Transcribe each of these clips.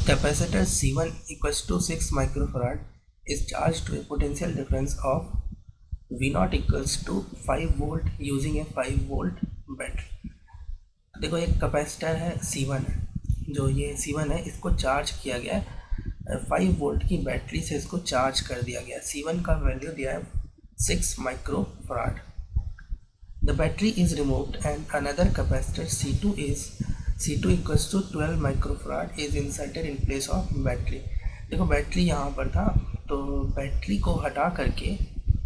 Capacitor C1 equals to 6 microfarad is charged to a potential difference of V0 equals to 5 volt using a 5 volt battery. देखो एक capacitor है C1 है, जो ये C1 है इसको चार्ज किया गया है 5 वोल्ट की बैटरी से, इसको चार्ज कर दिया गया। C1 का वैल्यू दिया है 6 microfarad. The battery is removed and another capacitor C2 equals to 12 microfarad is inserted in place of battery. देखो बैटरी यहाँ पर था, तो बैटरी को हटा करके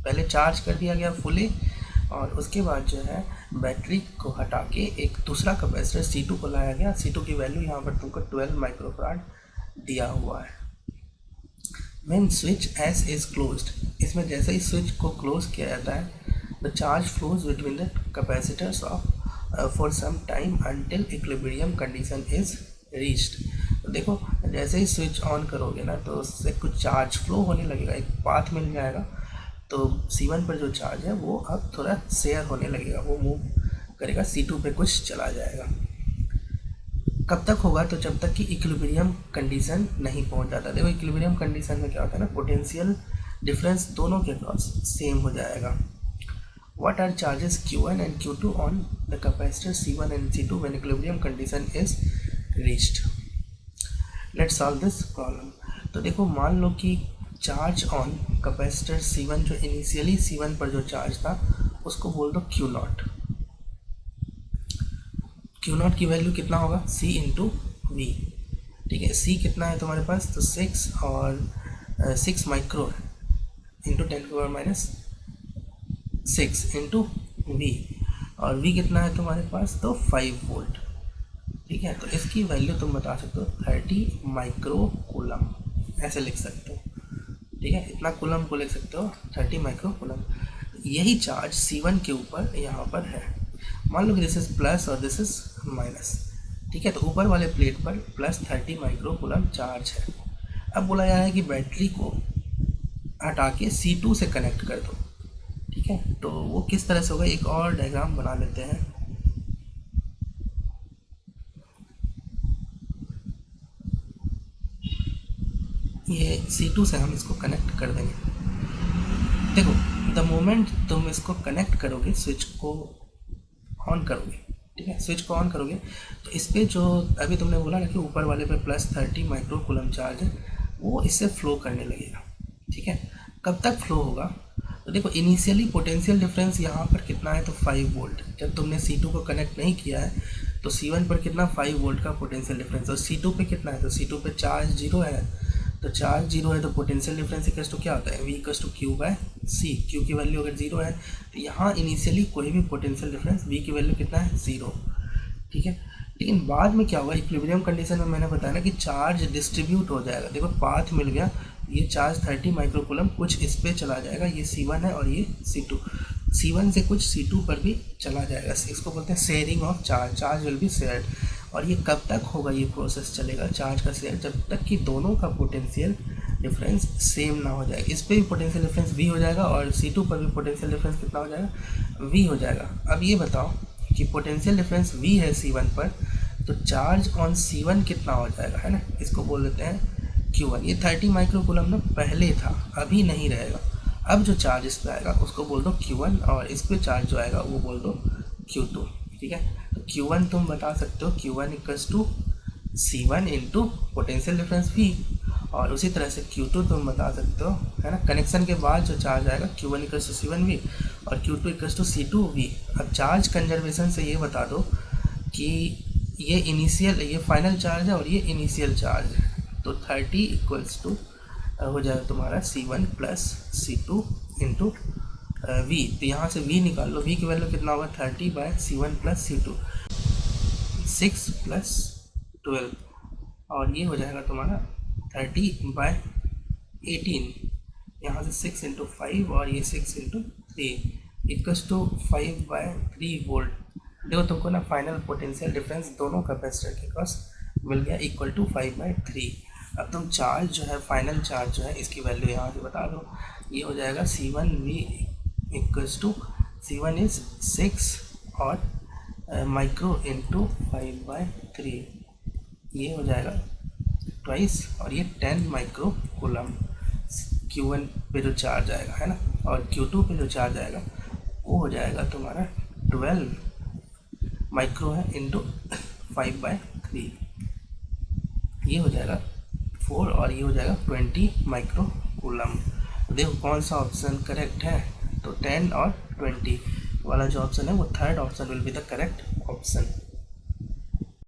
पहले चार्ज कर दिया गया फुली, और उसके बाद जो है बैटरी को हटा के एक दूसरा कैपेसिटर C2 को लाया गया। C2 की वैल्यू यहाँ पर तुमको 12 माइक्रोफराड दिया हुआ है। When switch S is closed, इसमें जैसे ही स्विच को क्लोज किया जाता है, the charge flows between the capacitors for some time until equilibrium condition is reached। तो देखो जैसे ही स्विच ऑन करोगे ना, तो उससे कुछ चार्ज फ्लो होने लगेगा, एक पाथ मिल जाएगा। तो C1 पर जो चार्ज है वो अब थोड़ा शेयर होने लगेगा, वो मूव करेगा, C2 पे कुछ चला जाएगा। कब तक होगा? तो जब तक कि इक्विलिब्रियम कंडीशन नहीं पहुंच जाता। देखो इक्विलिब्रियम कंडीशन में क्या होता है ना, पोटेंशियल डिफरेंस दोनों के क्रॉस सेम हो जाएगा। What are charges Q1 and Q2 on the capacitor C1 and C2 when equilibrium condition is reached? Let's solve this problem। तो देखो मान लो कि चार्ज ऑन कैपेसिटर C1, जो इनिशियली C1 पर जो चार्ज था उसको बोल दो Q0। Q0 की वैल्यू कितना होगा? C इंटू वी। ठीक है, C कितना है तुम्हारे पास? तो 6 और 6 माइक्रो इंटू 10⁻⁶ इंटू वी, और V कितना है तुम्हारे पास? तो 5 वोल्ट। ठीक है, तो इसकी वैल्यू तुम बता सकते हो 30 माइक्रो कूलम, ऐसे लिख सकते हो। ठीक है, इतना कूलम को लिख सकते हो 30 माइक्रो कूलम। यही चार्ज C1 के ऊपर यहाँ पर है। मान लो कि दिस इज प्लस और दिस इज माइनस। ठीक है, तो ऊपर वाले प्लेट पर प्लस 30 माइक्रो कूलम चार्ज है। अब बोला जा रहा है कि बैटरी को हटा के C2 से कनेक्ट कर दो। ठीक है, तो वो किस तरह से होगा, एक और डायग्राम बना लेते हैं। ये C2 से हम इसको कनेक्ट कर देंगे। देखो द मोमेंट तुम इसको कनेक्ट करोगे, स्विच को ऑन करोगे, ठीक है, स्विच को ऑन करोगे, तो इस पर जो अभी तुमने बोला ना कि ऊपर वाले पे प्लस 30 माइक्रो कूलम चार्ज है, वो इससे फ्लो करने लगेगा। ठीक है, कब तक फ्लो होगा? तो देखो इनिशियली पोटेंशियल डिफरेंस यहाँ पर कितना है? तो 5 वोल्ट। जब तुमने C2 को कनेक्ट नहीं किया है तो C1 पर कितना? 5 वोल्ट का पोटेंशियल डिफरेंस। और C2 पे कितना है? तो C2 पे चार्ज 0 है, तो चार्ज 0 है तो पोटेंशियल डिफरेंस इक्वल्स टू क्या होता है? V equals to Q by C। Q की वैल्यू अगर 0 है तो यहाँ इनिशियली कोई भी पोटेंशियल डिफरेंस V की वैल्यू कितना है? 0। ठीक है, लेकिन बाद में क्या होगा? इक्विलिब्रियम कंडीशन में मैंने बताया ना कि चार्ज डिस्ट्रीब्यूट हो जाएगा। देखो पाथ मिल गया, ये चार्ज 30 माइक्रोकूलम कुछ इस पे चला जाएगा, ये C1 है और ये C2, C1 से कुछ C2 पर भी चला जाएगा। इसको बोलते हैं sharing of charge, charge will be shared. और ये कब तक होगा ये प्रोसेस चलेगा चार्ज का शेयर? जब तक कि दोनों का पोटेंशियल डिफरेंस सेम ना हो जाए। इस पर भी पोटेंशियल डिफरेंस V हो जाएगा और C2 पर भी पोटेंशियल डिफरेंस कितना हो जाएगा? V हो जाएगा। अब ये बताओ कि पोटेंशियल डिफरेंस V है C1 पर, तो चार्ज ऑन C1 कितना हो जाएगा, है ना? इसको बोल देते हैं Q1। ये 30 माइक्रोकूलम ना पहले था, अभी नहीं रहेगा। अब जो चार्ज इस पर आएगा उसको बोल दो Q1, और इस पर चार्ज जो आएगा वो बोल दो Q2। ठीक है, तो Q1 तुम बता सकते हो Q1 equals to C1 into potential difference V, और उसी तरह से Q2 तुम बता सकते हो, है ना, कनेक्शन के बाद जो चार्ज आएगा Q1 इक्वल्स टू C1V और Q2 इक्वल्स टू C2V। अब चार्ज कंजर्वेशन से ये बता दो कि ये इनिशियल, ये फाइनल चार्ज है और ये इनिशियल चार्ज है, तो 30 इक्वल्स टू हो जाएगा तुम्हारा C1 plus C2 into V। तो यहाँ से V निकाल लो, V की वैल्यू कितना होगा? 30 bye C1 plus C2, 6 plus 12, और ये हो जाएगा तुम्हारा 30 बाय 18। यहाँ से 6 इंटू 5 और ये 6 into 3 equals to 5 by 3 volt. देखो तुमको ना फाइनल पोटेंशियल डिफरेंस दोनों कैपेसिटर के क्रॉस मिल गया इक्वल टू 5 बाय 3। अब तुम चार्ज जो है, फाइनल चार्ज जो है, इसकी वैल्यू यहाँ से बता दो। ये हो जाएगा C1V equals to C1 is 6 और माइक्रो इंटू 5 बाय 3, ये हो जाएगा ट्वाइस, और ये 10 माइक्रो कूलम Q1 पे जो चार्ज आएगा है ना, और Q2 पे जो चार्ज आएगा वो हो जाएगा तुम्हारा 12 माइक्रो है इंटू 5/3, ये हो जाएगा 4 और ये हो जाएगा 20 माइक्रो कूलम। देखो कौन सा ऑप्शन करेक्ट है, तो 10 और 20 वाला जो ऑप्शन है वो third option will be the correct option.